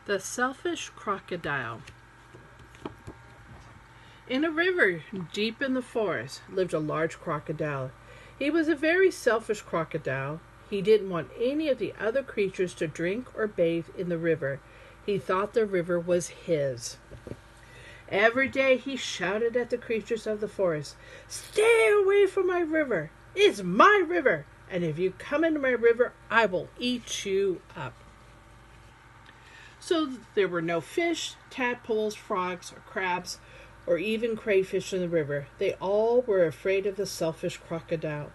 The Selfish Crocodile. In a river deep in the forest lived a large crocodile. He was a very selfish crocodile. He didn't want any of the other creatures to drink or bathe in the river. He thought the river was his. Every day he shouted at the creatures of the forest, "Stay away from my river! It's my river! And if you come into my river, I will eat you up." So there were no fish, tadpoles, frogs, or crabs, or even crayfish in the river. They all were afraid of the selfish crocodile.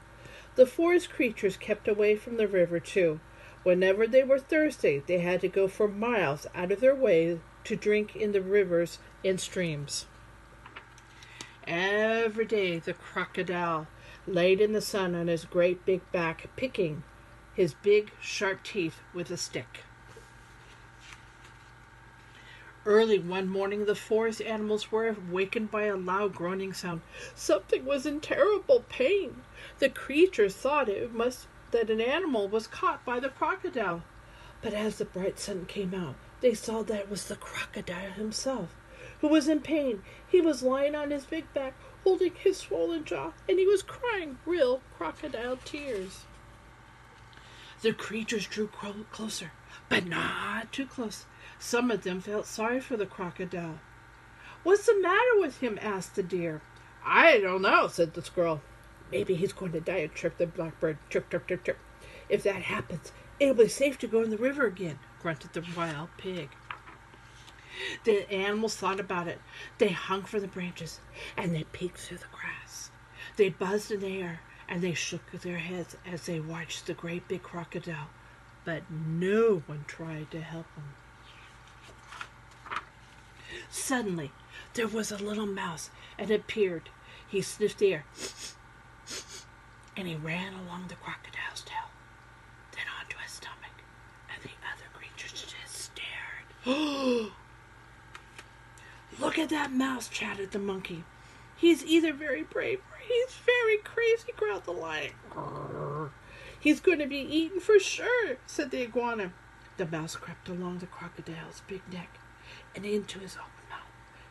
The forest creatures kept away from the river too. Whenever they were thirsty, they had to go for miles out of their way to drink in the rivers and streams. Every day the crocodile laid in the sun on his great big back, picking his big sharp teeth with a stick. Early one morning, the forest animals were awakened by a loud groaning sound. Something was in terrible pain. The creatures thought that an animal was caught by the crocodile. But as the bright sun came out, they saw that it was the crocodile himself, who was in pain. He was lying on his big back, holding his swollen jaw, and he was crying real crocodile tears. The creatures drew closer, but not too close. Some of them felt sorry for the crocodile. "What's the matter with him?" asked the deer. "I don't know," said the squirrel. "Maybe he's going to die," chirped the blackbird. Chirp, chirp, chirp, chirp. "If that happens, it'll be safe to go in the river again," grunted the wild pig. The animals thought about it. They hung from the branches, and they peeked through the grass. They buzzed in the air, and they shook their heads as they watched the great big crocodile. But no one tried to help him. Suddenly, there was a little mouse, and it appeared. He sniffed the air, and he ran along the crocodile's tail, then onto his stomach, and the other creatures just stared. "Look at that mouse," chattered the monkey. "He's either very brave or he's very crazy," growled the lion. "Grrr. He's going to be eaten for sure," said the iguana. The mouse crept along the crocodile's big neck and into his open mouth,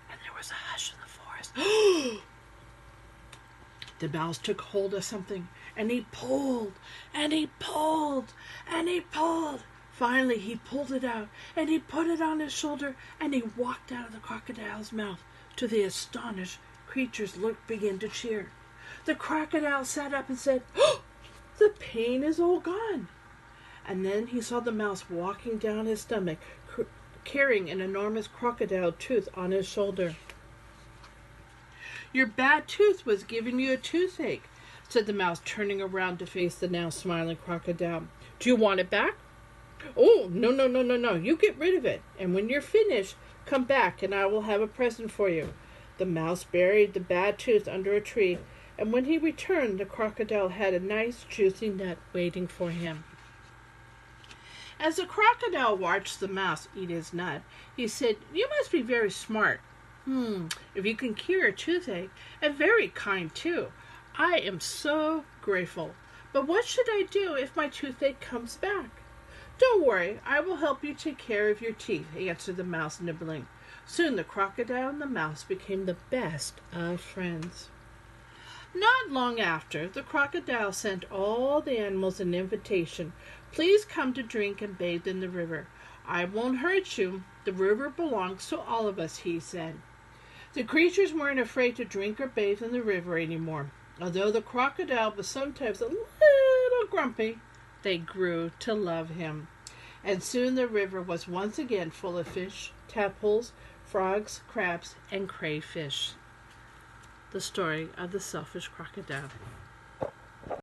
and there was a hush in the forest. The mouse took hold of something, and he pulled, and he pulled, and he pulled. Finally, he pulled it out, and he put it on his shoulder, and he walked out of the crocodile's mouth. To the astonished creatures, began to cheer. The crocodile sat up and said, "Oh, the pain is all gone." And then he saw the mouse walking down his stomach, carrying an enormous crocodile tooth on his shoulder. "Your bad tooth was giving you a toothache," said the mouse, turning around to face the now smiling crocodile. "Do you want it back?" "Oh, no, no, no, no, no. You get rid of it. And when you're finished, come back and I will have a present for you." The mouse buried the bad tooth under a tree, and when he returned, the crocodile had a nice, juicy nut waiting for him. As the crocodile watched the mouse eat his nut, he said, "You must be very smart. If you can cure a toothache, and very kind too. I am so grateful. But what should I do if my toothache comes back?" "Don't worry, I will help you take care of your teeth," answered the mouse, nibbling. Soon the crocodile and the mouse became the best of friends. Not long after, the crocodile sent all the animals an invitation. "Please come to drink and bathe in the river. I won't hurt you. The river belongs to all of us," he said. The creatures weren't afraid to drink or bathe in the river anymore. Although the crocodile was sometimes a little grumpy, they grew to love him. And soon the river was once again full of fish, tadpoles, frogs, crabs, and crayfish. The story of the selfish crocodile.